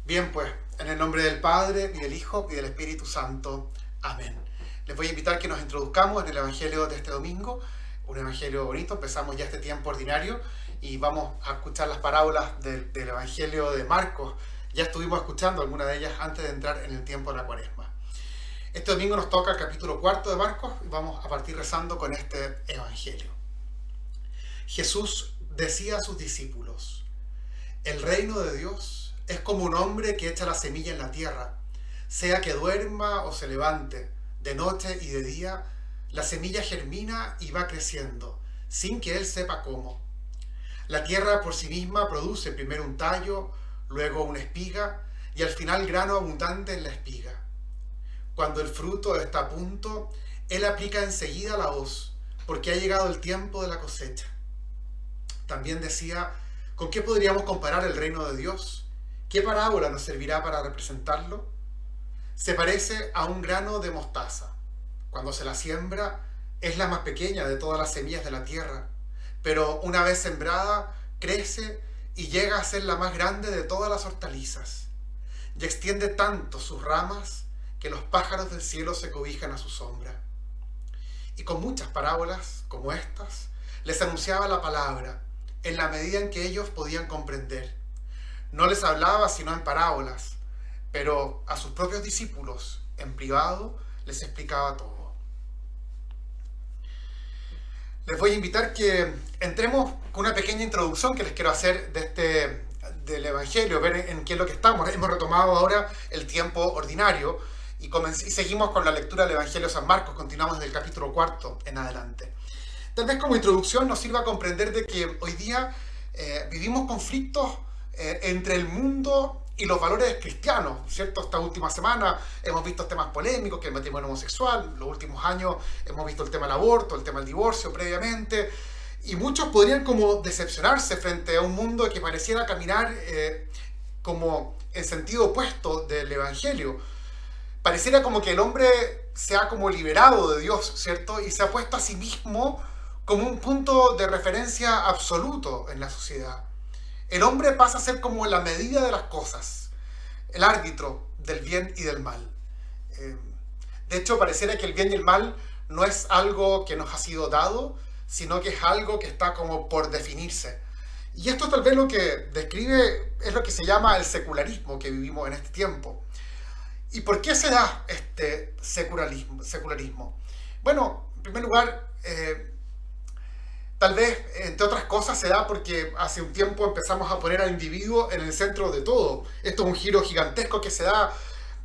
Bien, pues, en el nombre del Padre, y del Hijo, y del Espíritu Santo. Amén. Les voy a invitar que nos introduzcamos en el Evangelio de este domingo, un Evangelio bonito. Empezamos ya este tiempo ordinario y vamos a escuchar las parábolas del Evangelio de Marcos. Ya estuvimos escuchando algunas de ellas antes de entrar en el tiempo de la Cuaresma. Este domingo nos toca el capítulo 4 de Marcos y vamos a partir rezando con este Evangelio. Jesús decía a sus discípulos: el reino de Dios es como un hombre que echa la semilla en la tierra. Sea que duerma o se levante, de noche y de día, la semilla germina y va creciendo, sin que él sepa cómo. La tierra por sí misma produce primero un tallo, luego una espiga y al final grano abundante en la espiga. Cuando el fruto está a punto, él aplica enseguida la hoz, porque ha llegado el tiempo de la cosecha. También decía: ¿con qué podríamos comparar el reino de Dios? ¿Qué parábola nos servirá para representarlo? Se parece a un grano de mostaza. Cuando se la siembra, es la más pequeña de todas las semillas de la tierra, pero una vez sembrada, crece y llega a ser la más grande de todas las hortalizas, y extiende tanto sus ramas que los pájaros del cielo se cobijan a su sombra. Y con muchas parábolas como estas, les anunciaba la palabra, en la medida en que ellos podían comprender. No les hablaba sino en parábolas, pero a sus propios discípulos, en privado, les explicaba todo. Les voy a invitar que entremos con una pequeña introducción que les quiero hacer del Evangelio, ver en qué es lo que estamos. Hemos retomado ahora el tiempo ordinario y seguimos con la lectura del Evangelio de San Marcos. Continuamos del capítulo 4 en adelante. Tal vez como introducción nos sirva a comprender de que hoy día vivimos conflictos entre el mundo y los valores cristianos, ¿cierto? Esta última semana hemos visto temas polémicos, que el matrimonio homosexual, los últimos años hemos visto el tema del aborto, el tema del divorcio previamente, y muchos podrían como decepcionarse frente a un mundo que pareciera caminar como en sentido opuesto del Evangelio. Pareciera como que el hombre se ha como liberado de Dios, ¿cierto? Y se ha puesto a sí mismo como un punto de referencia absoluto en la sociedad. El hombre pasa a ser como la medida de las cosas, el árbitro del bien y del mal. De hecho, pareciera que el bien y el mal no es algo que nos ha sido dado, sino que es algo que está como por definirse. Y esto tal vez lo que describe es lo que se llama el secularismo que vivimos en este tiempo. ¿Y por qué se da este secularismo? Bueno, en primer lugar, tal vez, entre otras cosas, se da porque hace un tiempo empezamos a poner al individuo en el centro de todo. Esto es un giro gigantesco que se da.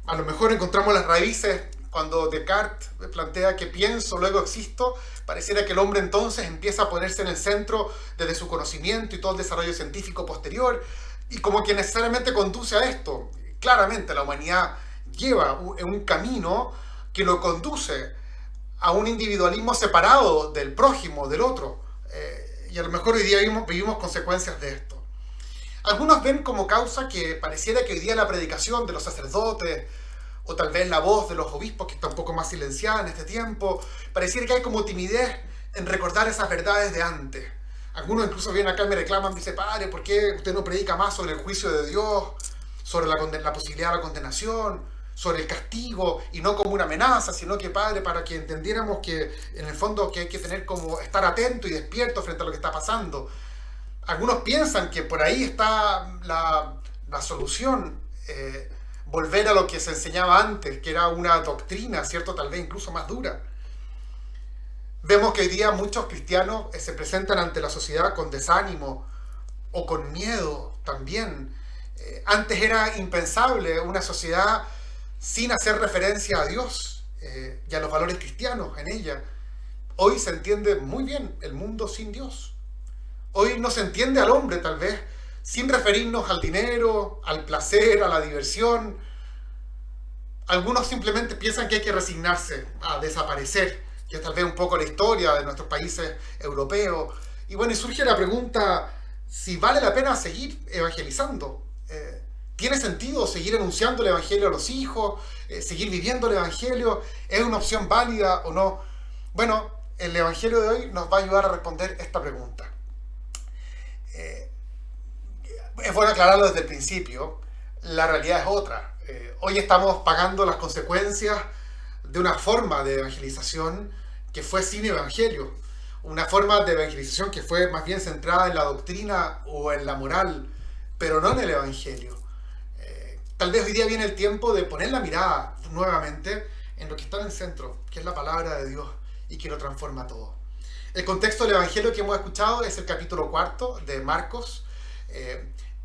A lo mejor encontramos las raíces cuando Descartes plantea que pienso, luego existo. Pareciera que el hombre entonces empieza a ponerse en el centro desde su conocimiento y todo el desarrollo científico posterior, y como que necesariamente conduce a esto. Claramente la humanidad lleva un camino que lo conduce a un individualismo separado del prójimo, del otro. Y a lo mejor hoy día vivimos consecuencias de esto. Algunos ven como causa que pareciera que hoy día la predicación de los sacerdotes, o tal vez la voz de los obispos, que está un poco más silenciada en este tiempo, pareciera que hay como timidez en recordar esas verdades de antes. Algunos incluso vienen acá y me reclaman, me dicen: padre, ¿por qué usted no predica más sobre el juicio de Dios, sobre la posibilidad de la condenación, sobre el castigo, y no como una amenaza, sino que, padre, para que entendiéramos que en el fondo que hay que tener como estar atento y despierto frente a lo que está pasando? Algunos piensan que por ahí está la solución, volver a lo que se enseñaba antes, que era una doctrina, ¿cierto? Tal vez incluso más dura. Vemos que hoy día muchos cristianos se presentan ante la sociedad con desánimo o con miedo también. Antes era impensable una sociedad sin hacer referencia a Dios y a los valores cristianos en ella. Hoy se entiende muy bien el mundo sin Dios. Hoy no se entiende al hombre, tal vez, sin referirnos al dinero, al placer, a la diversión. Algunos simplemente piensan que hay que resignarse a desaparecer, que es tal vez un poco la historia de nuestros países europeos. Y bueno, y surge la pregunta si vale la pena seguir evangelizando. ¿Tiene sentido seguir anunciando el Evangelio a los hijos? ¿Seguir viviendo el Evangelio? ¿Es una opción válida o no? Bueno, el Evangelio de hoy nos va a ayudar a responder esta pregunta. Es bueno aclararlo desde el principio. la realidad es otra. Hoy estamos pagando las consecuencias de una forma de evangelización que fue sin evangelio. Una forma de evangelización que fue más bien centrada en la doctrina o en la moral, pero no en el evangelio. Tal vez hoy día viene el tiempo de poner la mirada nuevamente en lo que está en el centro, que es la palabra de Dios y que lo transforma todo. El contexto del evangelio que hemos escuchado es el capítulo 4 de Marcos.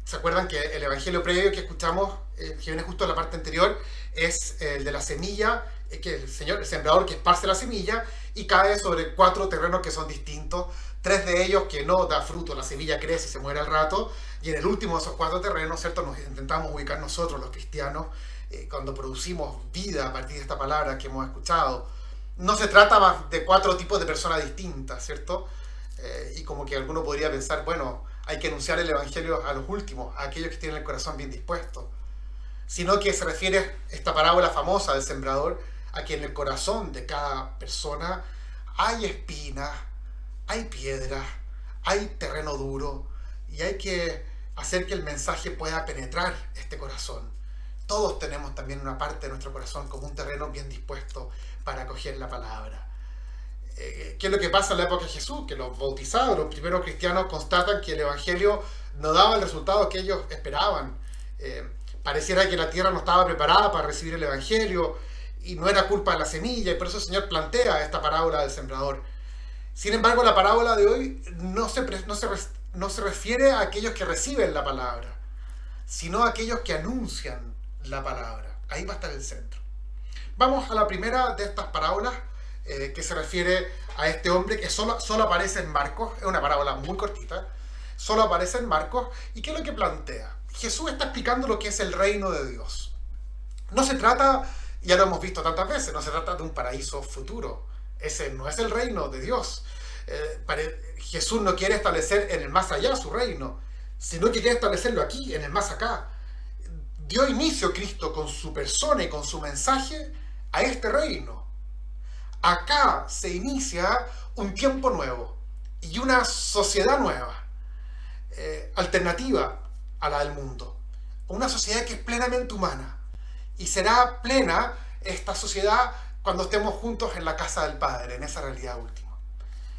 ¿Se acuerdan que el evangelio previo que escuchamos, que viene justo en la parte anterior, es el de la semilla, que el sembrador que esparce la semilla y cae sobre 4 terrenos que son distintos, 3 de ellos que no da fruto, la semilla crece y se muere al rato, y en el último de esos 4 terrenos, ¿cierto?, nos intentamos ubicar nosotros, los cristianos, cuando producimos vida a partir de esta palabra que hemos escuchado. No se trata más de 4 tipos de personas distintas, ¿cierto? Y como que alguno podría pensar, bueno, hay que anunciar el evangelio a los últimos, a aquellos que tienen el corazón bien dispuesto. Sino que se refiere esta parábola famosa del sembrador a que en el corazón de cada persona hay espinas, hay piedras, hay terreno duro y hay que hacer que el mensaje pueda penetrar este corazón. Todos tenemos también una parte de nuestro corazón como un terreno bien dispuesto para acoger la palabra. ¿Qué es lo que pasa en la época de Jesús? Que los bautizados, los primeros cristianos, constatan que el evangelio no daba el resultado que ellos esperaban. Pareciera que la tierra no estaba preparada para recibir el evangelio y no era culpa de la semilla, y por eso el Señor plantea esta parábola del sembrador. Sin embargo, la parábola de hoy no se refiere a aquellos que reciben la palabra, sino a aquellos que anuncian la palabra. Ahí va a estar el centro. Vamos a la primera de estas parábolas, que se refiere a este hombre que solo aparece en Marcos. Es una parábola muy cortita, solo aparece en Marcos. ¿Y qué es lo que plantea? Jesús está explicando lo que es el reino de Dios. No se trata, ya lo hemos visto tantas veces, no se trata de un paraíso futuro. Ese no es el reino de Dios. Jesús no quiere establecer en el más allá su reino, sino que quiere establecerlo aquí, en el más acá. Dio inicio Cristo con su persona y con su mensaje a este reino. Acá se inicia un tiempo nuevo y una sociedad nueva, alternativa a la del mundo. Una sociedad que es plenamente humana. Y será plena esta sociedad cuando estemos juntos en la casa del Padre, en esa realidad última.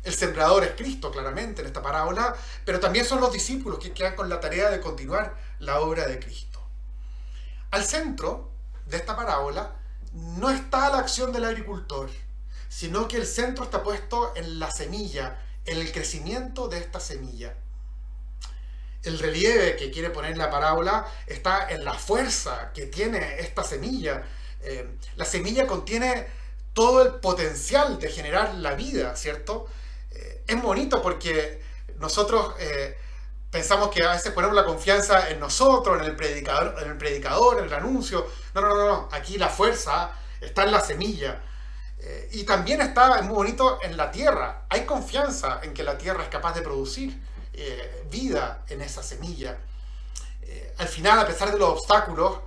El sembrador es Cristo, claramente, en esta parábola, pero también son los discípulos que quedan con la tarea de continuar la obra de Cristo. Al centro de esta parábola no está la acción del agricultor, sino que el centro está puesto en la semilla, en el crecimiento de esta semilla. El relieve que quiere poner la parábola está en la fuerza que tiene esta semilla. La semilla contiene todo el potencial de generar la vida, ¿cierto? Es bonito porque nosotros pensamos que a veces ponemos la confianza en nosotros, en el predicador, en el anuncio. No. Aquí la fuerza está en la semilla. Y también está, es muy bonito, en la tierra. Hay confianza en que la tierra es capaz de producir vida en esa semilla. Al final, a pesar de los obstáculos,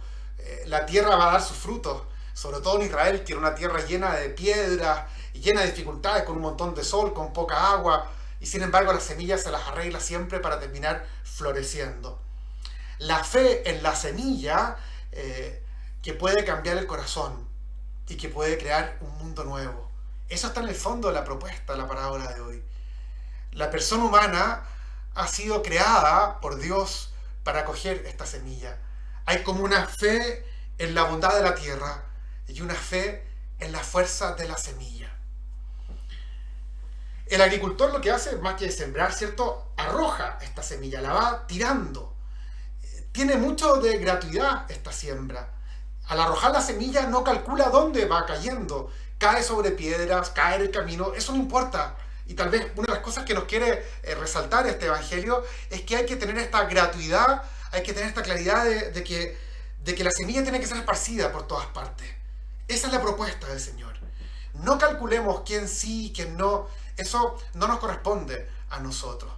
la tierra va a dar sus frutos. Sobre todo en Israel, que era una tierra llena de piedras, llena de dificultades, con un montón de sol, con poca agua. Y sin embargo, la semilla se las arregla siempre para terminar floreciendo. La fe en la semilla que puede cambiar el corazón y que puede crear un mundo nuevo. Eso está en el fondo de la propuesta de la parábola de hoy. La persona humana ha sido creada por Dios para acoger esta semilla. Hay como una fe en la bondad de la tierra y una fe en la fuerza de la semilla. El agricultor lo que hace, más que sembrar, ¿cierto?, arroja esta semilla, la va tirando. Tiene mucho de gratuidad esta siembra. Al arrojar la semilla no calcula dónde va cayendo. Cae sobre piedras, cae en el camino, eso no importa. Y tal vez una de las cosas que nos quiere resaltar este evangelio es que hay que tener esta gratuidad, hay que tener esta claridad de que la semilla tiene que ser esparcida por todas partes. Esa es la propuesta del Señor. No calculemos quién sí y quién no. Eso no nos corresponde a nosotros.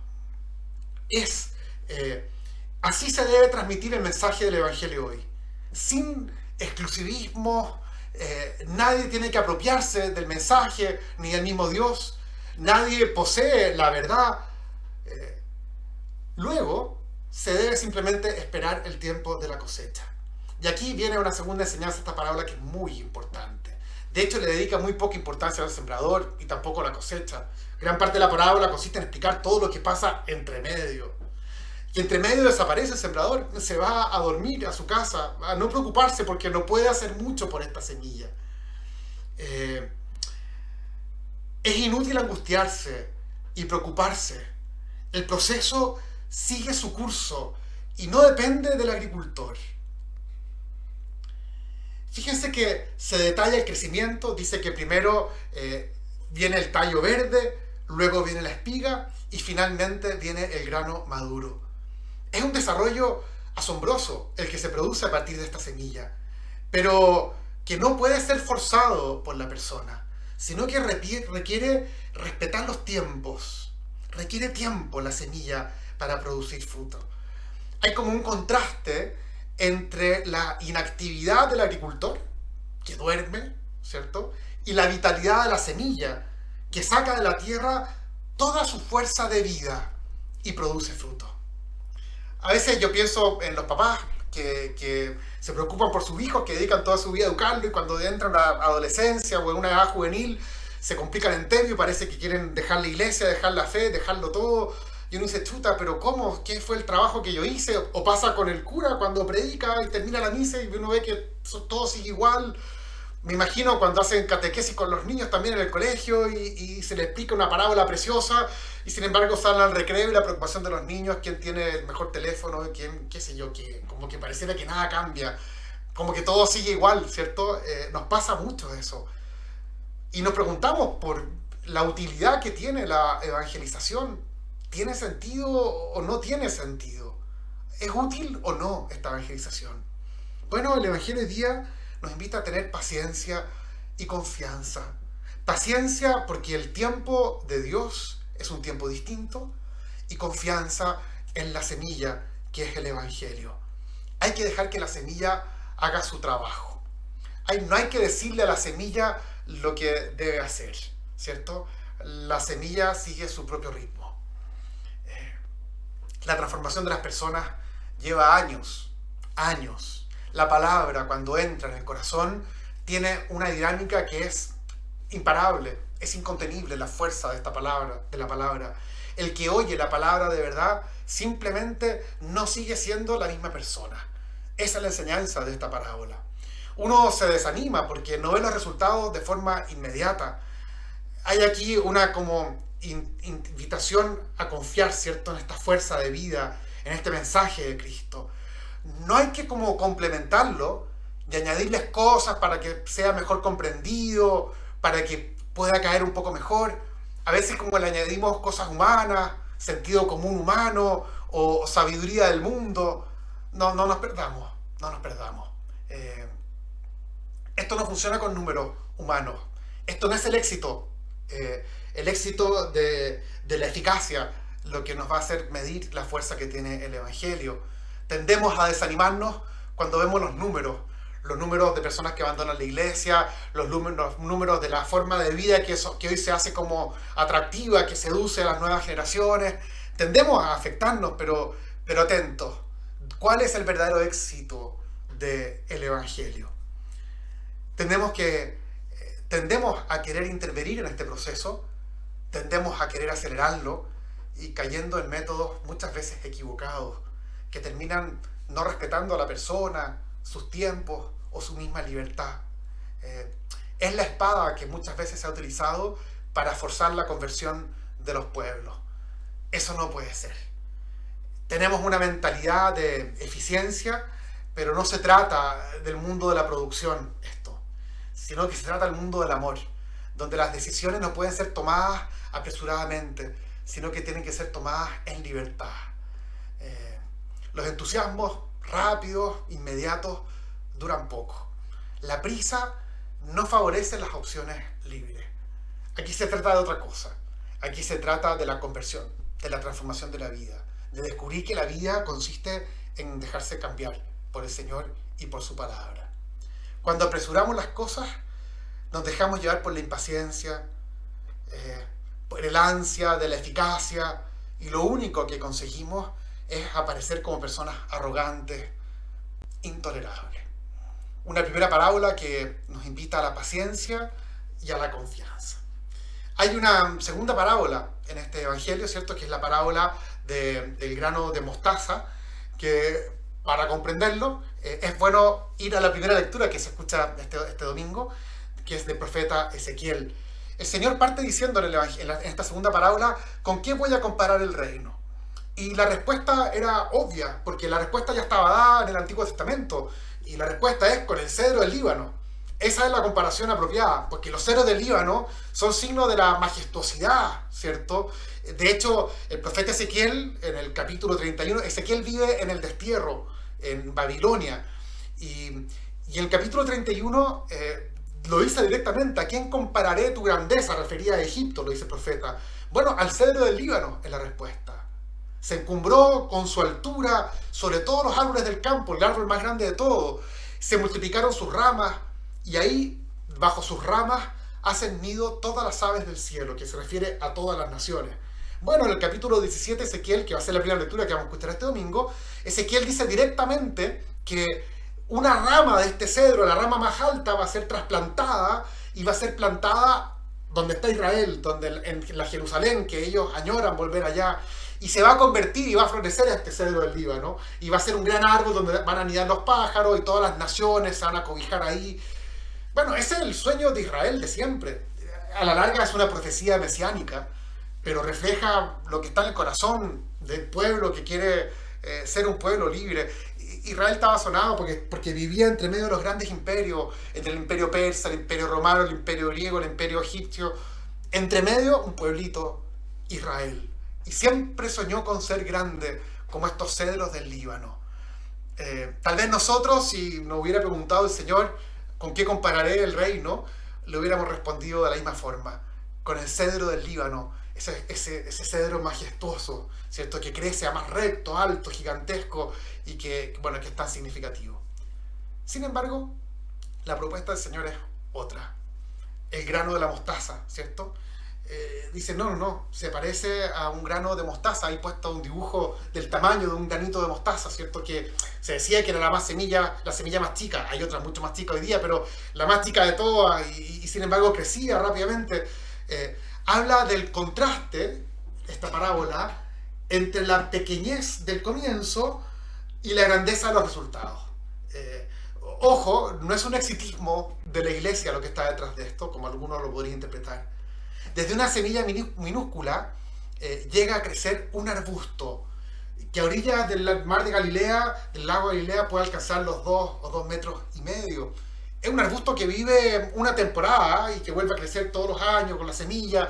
Así se debe transmitir el mensaje del evangelio hoy. Sin exclusivismo, nadie tiene que apropiarse del mensaje, ni del mismo Dios. Nadie posee la verdad. Luego, se debe simplemente esperar el tiempo de la cosecha. Y aquí viene una segunda enseñanza de esta parábola que es muy importante. De hecho, le dedica muy poca importancia al sembrador y tampoco a la cosecha. Gran parte de la parábola consiste en explicar todo lo que pasa entre medio. Y entre medio desaparece el sembrador, se va a dormir a su casa, a no preocuparse porque no puede hacer mucho por esta semilla. Es inútil angustiarse y preocuparse. El proceso sigue su curso y no depende del agricultor. Fíjense que se detalla el crecimiento, dice que primero viene el tallo verde, luego viene la espiga y finalmente viene el grano maduro. Es un desarrollo asombroso el que se produce a partir de esta semilla, pero que no puede ser forzado por la persona, sino que requiere respetar los tiempos. Requiere tiempo la semilla para producir fruto. Hay como un contraste entre la inactividad del agricultor, que duerme, ¿cierto? Y la vitalidad de la semilla, que saca de la tierra toda su fuerza de vida y produce fruto. A veces yo pienso en los papás que se preocupan por sus hijos, que dedican toda su vida a educarlo y cuando entran a la adolescencia o en una edad juvenil se complican entero y parece que quieren dejar la iglesia, dejar la fe, dejarlo todo. Y uno dice, chuta, pero ¿cómo? ¿Qué fue el trabajo que yo hice? O pasa con el cura cuando predica y termina la misa y uno ve que todo sigue igual. Me imagino cuando hacen catequesis con los niños también en el colegio y se les explica una parábola preciosa y sin embargo salen al recreo y la preocupación de los niños, quién tiene el mejor teléfono, quién, qué sé yo, quién, como que pareciera que nada cambia, como que todo sigue igual, ¿cierto? Nos pasa mucho eso. Y nos preguntamos por la utilidad que tiene la evangelización. ¿Tiene sentido o no tiene sentido? ¿Es útil o no esta evangelización? Bueno, el Evangelio hoy día nos invita a tener paciencia y confianza. Paciencia porque el tiempo de Dios es un tiempo distinto y confianza en la semilla que es el Evangelio. Hay que dejar que la semilla haga su trabajo. No hay que decirle a la semilla lo que debe hacer, ¿cierto? La semilla sigue su propio ritmo. La transformación de las personas lleva años, años. La palabra, cuando entra en el corazón, tiene una dinámica que es imparable, es incontenible la fuerza de esta palabra, de la palabra. El que oye la palabra de verdad simplemente no sigue siendo la misma persona. Esa es la enseñanza de esta parábola. Uno se desanima porque no ve los resultados de forma inmediata. Hay aquí una como invitación a confiar, ¿cierto?, en esta fuerza de vida, en este mensaje de Cristo. No hay que como complementarlo y añadirles cosas para que sea mejor comprendido, para que pueda caer un poco mejor. A veces como le añadimos cosas humanas, sentido común humano o sabiduría del mundo. No nos perdamos, no nos perdamos. Esto no funciona con números humanos. Esto no es el éxito. El éxito de la eficacia, lo que nos va a hacer medir la fuerza que tiene el Evangelio. Tendemos a desanimarnos cuando vemos los números de personas que abandonan la iglesia, los números de la forma de vida que hoy se hace como atractiva, que seduce a las nuevas generaciones. Tendemos a afectarnos, pero atentos. ¿Cuál es el verdadero éxito del Evangelio? Tendemos a querer intervenir en este proceso, tendemos a querer acelerarlo y cayendo en métodos muchas veces equivocados que terminan no respetando a la persona, sus tiempos o su misma libertad. Es la espada que muchas veces se ha utilizado para forzar la conversión de los pueblos. Eso no puede ser. Tenemos una mentalidad de eficiencia, pero no se trata del mundo de la producción esto, sino que se trata del mundo del amor, donde las decisiones no pueden ser tomadas apresuradamente, sino que tienen que ser tomadas en libertad. Los entusiasmos rápidos, inmediatos, duran poco. La prisa no favorece las opciones libres. Aquí se trata de otra cosa. Aquí se trata de la conversión, de la transformación de la vida, de descubrir que la vida consiste en dejarse cambiar por el Señor y por su palabra. Cuando apresuramos las cosas, nos dejamos llevar por la impaciencia, por el ansia de la eficacia, y lo único que conseguimos es aparecer como personas arrogantes, intolerables. Una primera parábola que nos invita a la paciencia y a la confianza. Hay una segunda parábola en este evangelio, ¿cierto? Que es la parábola del grano de mostaza, que para comprenderlo es bueno ir a la primera lectura que se escucha este domingo, que es del profeta Ezequiel. El Señor parte diciendo en esta segunda parábola, ¿con qué voy a comparar el reino? Y la respuesta era obvia, porque la respuesta ya estaba dada en el Antiguo Testamento, y la respuesta es con el cedro del Líbano. Esa es la comparación apropiada, porque los cedros del Líbano son signo de la majestuosidad, ¿cierto? De hecho, el profeta Ezequiel, en el capítulo 31, Ezequiel vive en el destierro, en Babilonia, y en el capítulo 31 lo dice directamente: ¿a quién compararé tu grandeza? Refería a Egipto, lo dice el profeta. Bueno, al cedro del Líbano es la respuesta. Se encumbró con su altura sobre todos los árboles del campo, el árbol más grande de todo. Se multiplicaron sus ramas, y ahí, bajo sus ramas, hacen nido todas las aves del cielo, que se refiere a todas las naciones. Bueno, en el capítulo 17, Ezequiel, que va a ser la primera lectura que vamos a escuchar este domingo, Ezequiel dice directamente que una rama de este cedro, la rama más alta, va a ser trasplantada y va a ser plantada donde está Israel, en la Jerusalén, que ellos añoran volver allá. Y se va a convertir y va a florecer este cedro del Líbano. Y va a ser un gran árbol donde van a anidar los pájaros y todas las naciones se van a cobijar ahí. Bueno, ese es el sueño de Israel de siempre. A la larga es una profecía mesiánica, pero refleja lo que está en el corazón del pueblo que quiere ser un pueblo libre. Israel estaba sonado porque vivía entre medio de los grandes imperios, entre el imperio persa, el imperio romano, el imperio griego, el imperio egipcio. Entre medio, un pueblito, Israel. Y siempre soñó con ser grande, como estos cedros del Líbano. Tal vez nosotros, si nos hubiera preguntado el Señor con qué compararé el reino, le hubiéramos respondido de la misma forma: con el cedro del Líbano, ese cedro majestuoso, ¿cierto? Que crece a más recto, alto, gigantesco, y que es tan significativo. Sin embargo, la propuesta del Señor es otra. El grano de la mostaza, ¿cierto? Dice, no, se parece a un grano de mostaza. Ahí puesto un dibujo del tamaño de un granito de mostaza, ¿cierto? Que se decía que era la semilla más chica. Hay otras mucho más chicas hoy día, pero la más chica de todas, y sin embargo crecía rápidamente. Habla del contraste, esta parábola, entre la pequeñez del comienzo y la grandeza de los resultados. Ojo, no es un exitismo de la iglesia lo que está detrás de esto, como algunos lo podrían interpretar. Desde una semilla minúscula llega a crecer un arbusto que a orillas del mar de Galilea, del lago de Galilea, puede alcanzar los 2 metros y medio. Es un arbusto que vive una temporada y que vuelve a crecer todos los años con la semilla,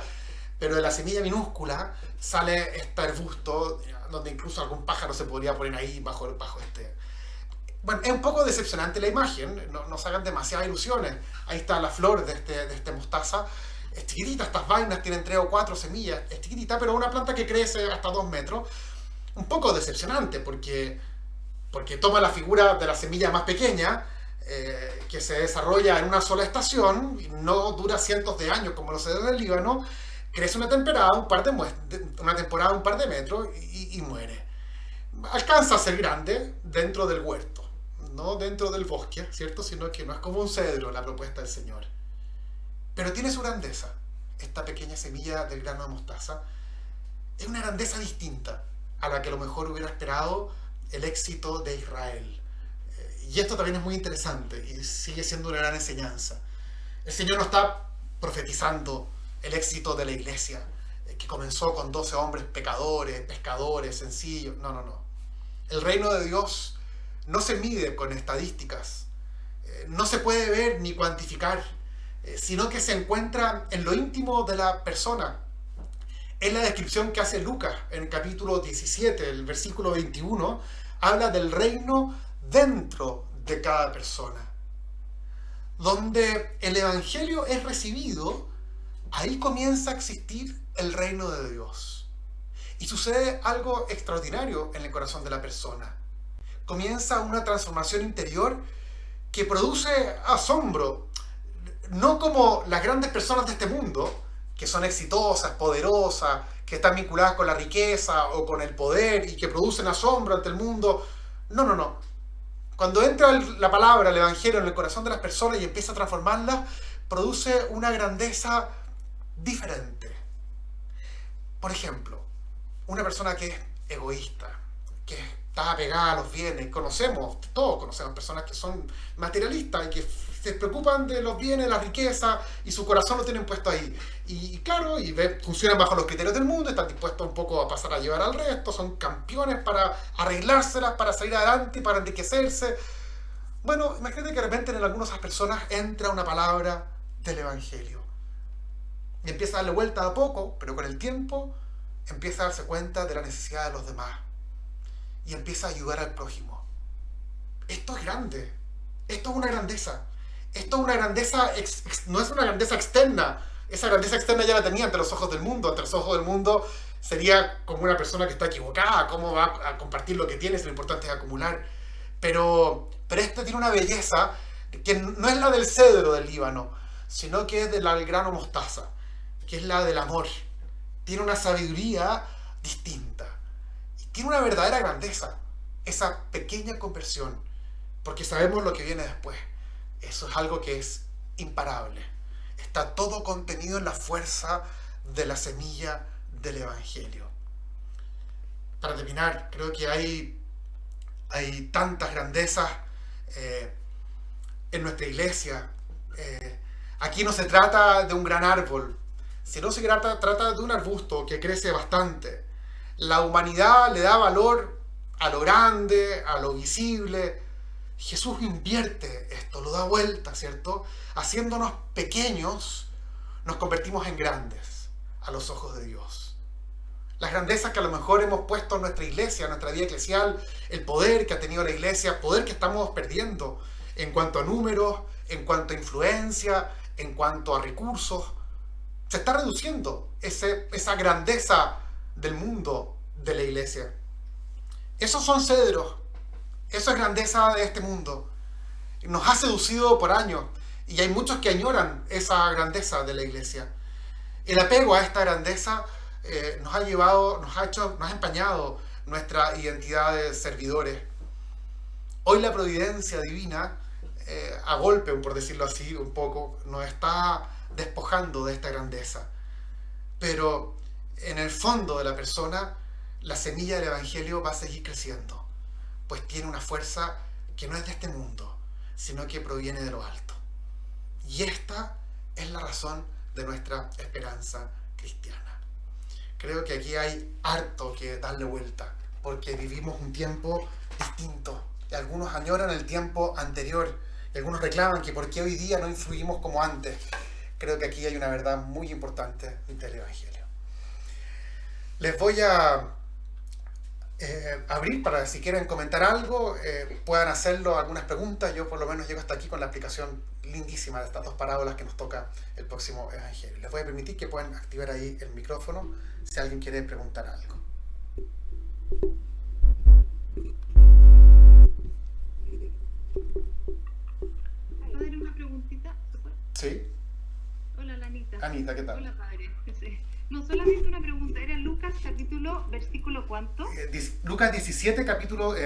pero de la semilla minúscula sale este arbusto, donde incluso algún pájaro se podría poner ahí bajo este. Bueno, es un poco decepcionante la imagen, no se hagan demasiadas ilusiones. Ahí está la flor de este mostaza. Es chiquitita, estas vainas tienen 3 o 4 semillas, es chiquitita, pero una planta que crece hasta 2 metros. Un poco decepcionante porque toma la figura de la semilla más pequeña, que se desarrolla en una sola estación, y no dura cientos de años como los cedros del Líbano, crece una temporada, un par de metros y muere. Alcanza a ser grande dentro del huerto, no dentro del bosque, ¿cierto? Sino que no es como un cedro la propuesta del Señor. Pero tiene su grandeza. Esta pequeña semilla del grano de mostaza es una grandeza distinta a la que a lo mejor hubiera esperado el éxito de Israel. Y esto también es muy interesante y sigue siendo una gran enseñanza. El Señor no está profetizando el éxito de la iglesia, que comenzó con 12 hombres pecadores, pescadores, sencillos. No. El reino de Dios no se mide con estadísticas, no se puede ver ni cuantificar, sino que se encuentra en lo íntimo de la persona. Es la descripción que hace Lucas en el capítulo 17, el versículo 21, habla del reino dentro de cada persona. Donde el evangelio es recibido, ahí comienza a existir el reino de Dios. Y sucede algo extraordinario en el corazón de la persona. Comienza una transformación interior que produce asombro. No como las grandes personas de este mundo, que son exitosas, poderosas, que están vinculadas con la riqueza o con el poder y que producen asombro ante el mundo. No. Cuando entra la palabra, el Evangelio en el corazón de las personas y empieza a transformarlas, produce una grandeza diferente. Por ejemplo, una persona que es egoísta, que está apegada a los bienes, todos conocemos personas que son materialistas y que se preocupan de los bienes, la riqueza, y su corazón lo tienen puesto ahí. Y claro, funcionan bajo los criterios del mundo, están dispuestos un poco a pasar a llevar al resto, son campeones para arreglárselas, para salir adelante, para enriquecerse. Bueno, imagínate que de repente en algunas de esas personas entra una palabra del Evangelio. Y empieza a darle vuelta a poco, pero con el tiempo empieza a darse cuenta de la necesidad de los demás. Y empieza a ayudar al prójimo. Esto es grande. Esto es una grandeza. Esto es una grandeza, no es una grandeza externa. Esa grandeza externa ya la tenía ante los ojos del mundo. Ante los ojos del mundo sería como una persona que está equivocada. ¿Cómo va a compartir lo que tiene si lo importante es acumular? Pero esto tiene una belleza que no es la del cedro del Líbano, sino que es del grano mostaza, que es la del amor. Tiene una sabiduría distinta. Y tiene una verdadera grandeza. Esa pequeña conversión. Porque sabemos lo que viene después. Eso es algo que es imparable. Está todo contenido en la fuerza de la semilla del Evangelio. Para terminar, creo que hay tantas grandezas en nuestra iglesia. Aquí no se trata de un gran árbol, sino se trata de un arbusto que crece bastante. La humanidad le da valor a lo grande, a lo visible. Jesús invierte esto, lo da vuelta, ¿cierto? Haciéndonos pequeños, nos convertimos en grandes a los ojos de Dios. Las grandezas que a lo mejor hemos puesto en nuestra iglesia, en nuestra vida eclesial, el poder que ha tenido la iglesia, poder que estamos perdiendo en cuanto a números, en cuanto a influencia, en cuanto a recursos, se está reduciendo esa grandeza del mundo de la iglesia. Esos son cedros. Eso es grandeza de este mundo. Nos ha seducido por años y hay muchos que añoran esa grandeza de la iglesia. El apego a esta grandeza nos ha empañado nuestra identidad de servidores. Hoy la providencia divina, a golpe, por decirlo así, un poco, nos está despojando de esta grandeza. Pero en el fondo de la persona, la semilla del Evangelio va a seguir creciendo. Pues tiene una fuerza que no es de este mundo, sino que proviene de lo alto. Y esta es la razón de nuestra esperanza cristiana. Creo que aquí hay harto que darle vuelta, porque vivimos un tiempo distinto. Y algunos añoran el tiempo anterior, y algunos reclaman que por qué hoy día no influimos como antes. Creo que aquí hay una verdad muy importante del Evangelio. Les voy a abrir para si quieren comentar algo, puedan hacerlo, algunas preguntas. Yo por lo menos llego hasta aquí con la aplicación lindísima de estas dos parábolas que nos toca el próximo Evangelio. Les voy a permitir que puedan activar ahí el micrófono si alguien quiere preguntar algo. ¿Puedo hacer una preguntita? ¿Sí? Hola, Anita. Anita, ¿qué tal? Hola, padre. Sí. No solamente una pregunta, era Lucas capítulo, versículo ¿cuánto? Lucas 17,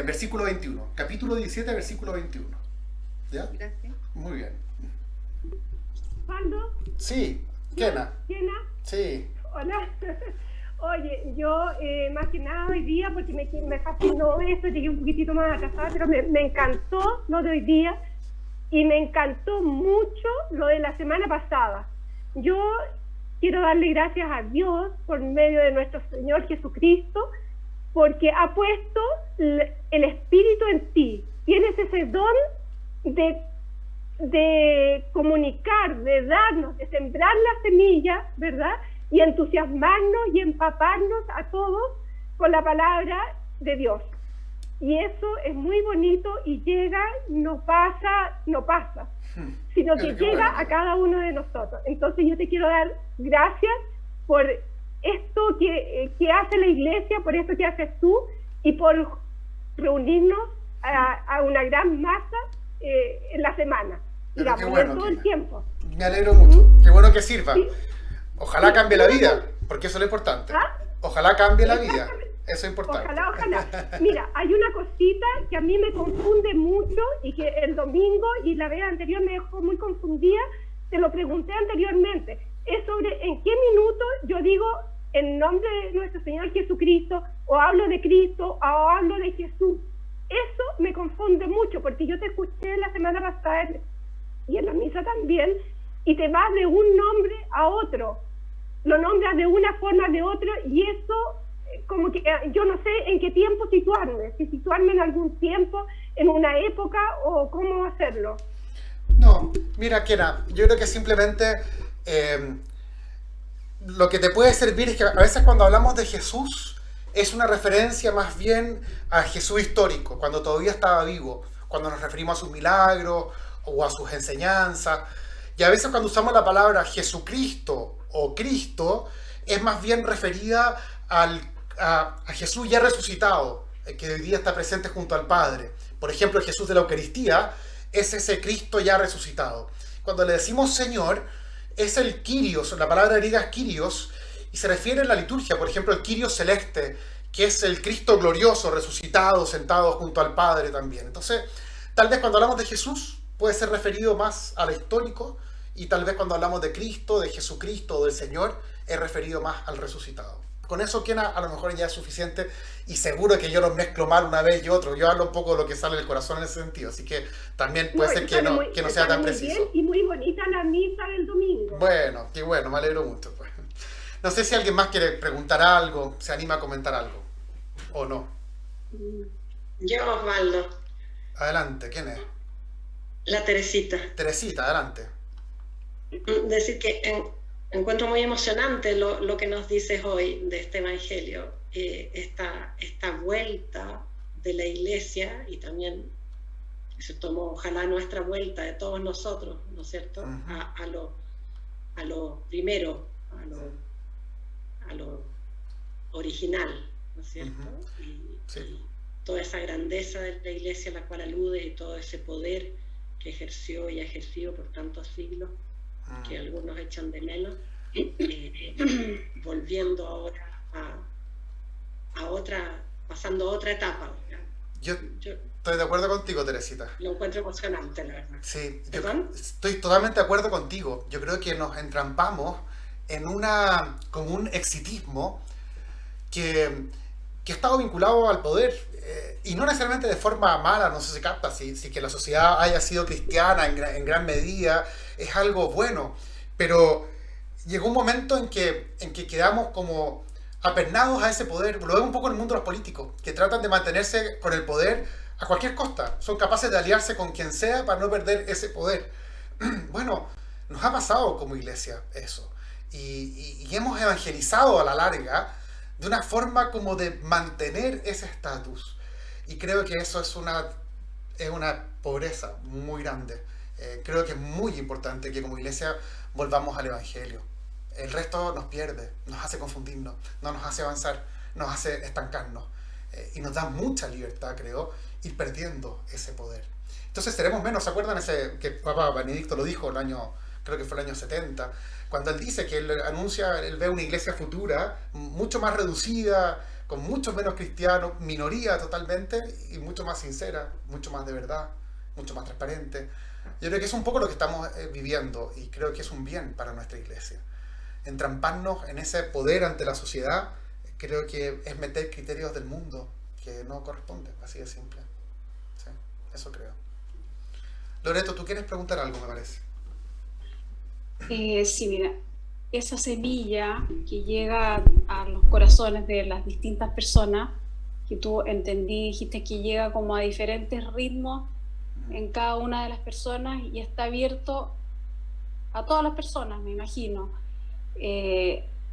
versículo 21. Capítulo 17, versículo 21. ¿Ya? Gracias. Muy bien. ¿Cuándo? Sí, Kena. ¿Quiena? Sí. Hola. Oye, yo más que nada hoy día, porque me fascinó esto, llegué un poquitito más atrasada, pero me encantó lo de hoy día y me encantó mucho lo de la semana pasada. Yo quiero darle gracias a Dios por medio de nuestro Señor Jesucristo, porque ha puesto el Espíritu en ti. Tienes ese don de comunicar, de darnos, de sembrar la semilla, ¿verdad? Y entusiasmarnos y empaparnos a todos con la palabra de Dios. Y eso es muy bonito y llega, no pasa, sino que llega a cada uno de nosotros. Entonces yo te quiero dar gracias por esto que hace la iglesia, por esto que haces tú y por reunirnos a una gran masa en la semana, digamos, bueno, en todo el tiempo. Me alegro mucho. Qué bueno que sirva. Sí. Ojalá cambie la vida, porque eso es lo importante. ¿Ah? Ojalá cambie la vida. Eso es importante. Ojalá, ojalá. Mira, hay una cosita que a mí me confunde mucho y que el domingo y la vez anterior me dejó muy confundida. Te lo pregunté anteriormente. Es sobre en qué minuto yo digo en nombre de nuestro Señor Jesucristo, o hablo de Cristo, o hablo de Jesús. Eso me confunde mucho, porque yo te escuché la semana pasada y en la misa también, y te vas de un nombre a otro, lo nombras de una forma de otro, y eso como que yo no sé en qué tiempo situarme, si situarme en algún tiempo, en una época, o cómo hacerlo. No, mira, Kena, yo creo que simplemente lo que te puede servir es que a veces cuando hablamos de Jesús es una referencia más bien a Jesús histórico, cuando todavía estaba vivo, cuando nos referimos a sus milagros o a sus enseñanzas. Y a veces cuando usamos la palabra Jesucristo o Cristo, es más bien referida a Jesús ya resucitado, que hoy día está presente junto al Padre. Por ejemplo, el Jesús de la Eucaristía es ese Cristo ya resucitado. Cuando le decimos Señor, es el Kyrios, la palabra griega es Kyrios, y se refiere en la liturgia, por ejemplo, el Kyrios celeste, que es el Cristo glorioso, resucitado, sentado junto al Padre también. Entonces, tal vez cuando hablamos de Jesús, puede ser referido más a lo histórico, y tal vez cuando hablamos de Cristo, de Jesucristo o del Señor, es referido más al resucitado. Con eso, Kena, a lo mejor ya es suficiente, y seguro que yo los mezclo mal una vez y otro. Yo hablo un poco de lo que sale del corazón en ese sentido, así que también puede ser que no sea tan preciso. Bien, y muy bonita la misa del domingo. Bueno, qué bueno, me alegro mucho. Pues. No sé si alguien más quiere preguntar algo, se anima a comentar algo, o no. Yo, Osvaldo. Adelante, ¿quién es? La Teresita. Teresita, adelante. Decir que encuentro muy emocionante lo que nos dices hoy de este Evangelio, esta vuelta de la Iglesia, y también se tomó, ojalá, nuestra vuelta de todos nosotros, ¿no es cierto? Uh-huh. a lo primero, a lo original, ¿no es cierto? Uh-huh. Sí. Y toda esa grandeza de la Iglesia a la cual alude, y todo ese poder que ejerció y ha ejercido por tantos siglos, que algunos echan de menos, volviendo ahora pasando a otra etapa. Yo estoy de acuerdo contigo, Teresita. Lo encuentro emocionante, la verdad. Sí, estoy totalmente de acuerdo contigo. Yo creo que nos entrampamos en como un exitismo que ha estado vinculado al poder, y no necesariamente de forma mala, no sé si capta, si que la sociedad haya sido cristiana en gran medida, es algo bueno, pero llegó un momento en que quedamos como apernados a ese poder. Lo vemos un poco en el mundo de los políticos, que tratan de mantenerse con el poder a cualquier costa, son capaces de aliarse con quien sea para no perder ese poder. Bueno, nos ha pasado como iglesia eso, y hemos evangelizado a la larga de una forma como de mantener ese estatus, y creo que eso es una pobreza muy grande. Creo que es muy importante que como iglesia volvamos al Evangelio. El resto nos pierde, nos hace confundirnos, no nos hace avanzar, nos hace estancarnos, y nos da mucha libertad, creo, ir perdiendo ese poder. Entonces seremos menos. ¿Se acuerdan que Papa Benedicto lo dijo creo que fue el año 70, cuando él dice que él ve una iglesia futura mucho más reducida, con muchos menos cristianos, minoría totalmente, y mucho más sincera, mucho más de verdad, mucho más transparente? Yo creo que es un poco lo que estamos viviendo, y creo que es un bien para nuestra iglesia. Entramparnos en ese poder ante la sociedad, creo que es meter criterios del mundo que no corresponden, así de simple. Sí, eso creo. Loreto, ¿tú quieres preguntar algo, me parece? Sí, mira, esa semilla que llega a los corazones de las distintas personas, que tú dijiste que llega como a diferentes ritmos en cada una de las personas, y está abierto a todas las personas, me imagino.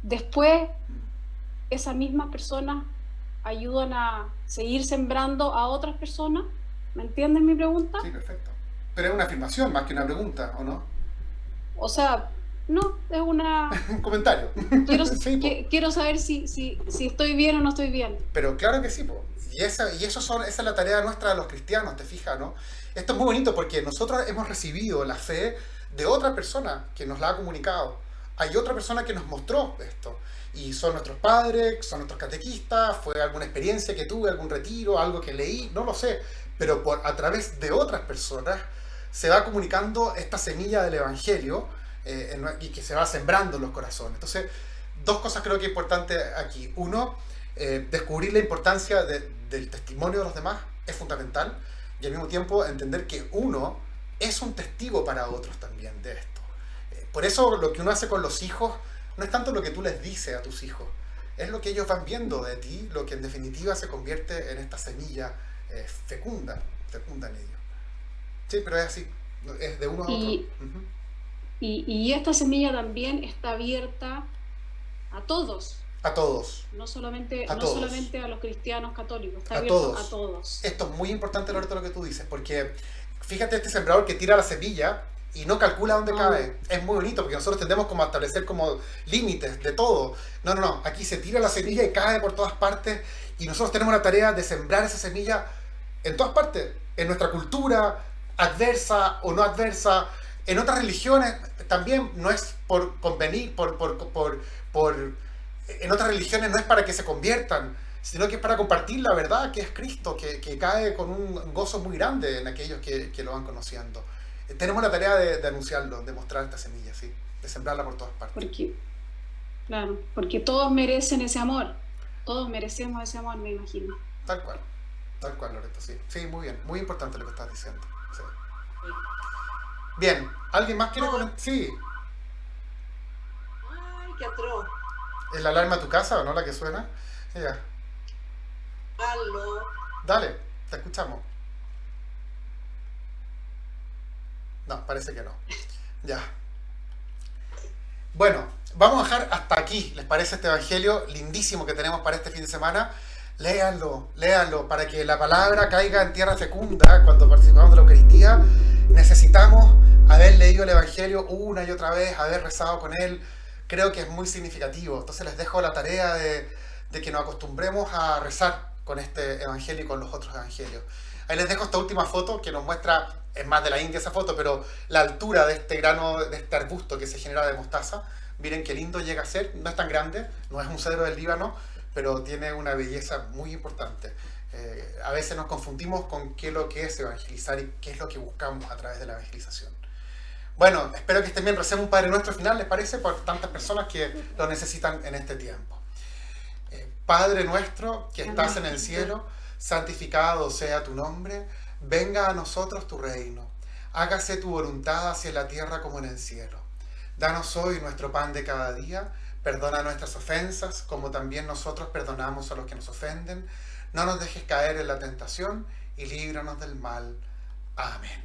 Después, esas mismas personas ayudan a seguir sembrando a otras personas. ¿Me entiendes mi pregunta? Sí, perfecto. Pero es una afirmación más que una pregunta, ¿o no? O sea, no, es una... un comentario. Quiero saber si estoy bien o no estoy bien. Pero claro que sí, po. Esa es la tarea nuestra de los cristianos, ¿te fijas, no? Esto es muy bonito porque nosotros hemos recibido la fe de otra persona que nos la ha comunicado. hay otra persona que nos mostró esto. Y son nuestros padres, son nuestros catequistas, fue alguna experiencia que tuve, algún retiro, algo que leí, no lo sé. Pero a través de otras personas se va comunicando esta semilla del Evangelio y que se va sembrando en los corazones. Entonces, dos cosas creo que es importante aquí. Uno, descubrir la importancia del testimonio de los demás es fundamental. Y al mismo tiempo entender que uno es un testigo para otros también de esto. Por eso lo que uno hace con los hijos no es tanto lo que tú les dices a tus hijos, es lo que ellos van viendo de ti, lo que en definitiva se convierte en esta semilla fecunda en ellos. Sí, pero es así, es de uno a otro. Y esta semilla también está abierta a todos. A todos. No solamente a los cristianos católicos, está a abierto todos. a todos. Esto es muy importante, Loreto, lo que tú dices, porque fíjate este sembrador que tira la semilla y no calcula dónde cae. Es muy bonito, porque nosotros tendemos como a establecer como límites de todo. No, aquí se tira la semilla y cae por todas partes, y nosotros tenemos la tarea de sembrar esa semilla en todas partes, en nuestra cultura, adversa o no adversa, en otras religiones también. No es por convenir, en otras religiones no es para que se conviertan, sino que es para compartir la verdad que es Cristo, que cae con un gozo muy grande en aquellos que lo van conociendo. Tenemos la tarea de anunciarlo, de mostrar esta semilla, ¿sí? De sembrarla por todas partes. Porque todos merecen ese amor, todos merecemos ese amor, me imagino. Tal cual, Loreto, sí. Sí, muy bien, muy importante lo que estás diciendo. Sí. Bien, ¿alguien más quiere comentar? Sí. Ay, qué atroz. ¿Es la alarma de tu casa o no la que suena? Ya. Aló. Dale, te escuchamos. No, parece que no. Ya. Bueno, vamos a dejar hasta aquí. ¿Les parece este evangelio lindísimo que tenemos para este fin de semana? Léanlo, para que la palabra caiga en tierra fecunda. Cuando participamos de la Eucaristía, necesitamos haber leído el evangelio una y otra vez, haber rezado con él. Creo que es muy significativo. Entonces les dejo la tarea de que nos acostumbremos a rezar con este evangelio y con los otros evangelios. Ahí les dejo esta última foto que nos muestra, es más de la India esa foto, pero la altura de este grano, de este arbusto que se genera de mostaza. Miren qué lindo llega a ser, no es tan grande, no es un cedro del Líbano, pero tiene una belleza muy importante. A veces nos confundimos con qué es lo que es evangelizar y qué es lo que buscamos a través de la evangelización. Bueno, espero que estén bien. Recemos un Padre Nuestro final, ¿les parece? Por tantas personas que lo necesitan en este tiempo. Padre nuestro que estás en el cielo, santificado sea tu nombre, venga a nosotros tu reino, hágase tu voluntad hacia la tierra como en el cielo. Danos hoy nuestro pan de cada día, perdona nuestras ofensas, como también nosotros perdonamos a los que nos ofenden. No nos dejes caer en la tentación y líbranos del mal. Amén.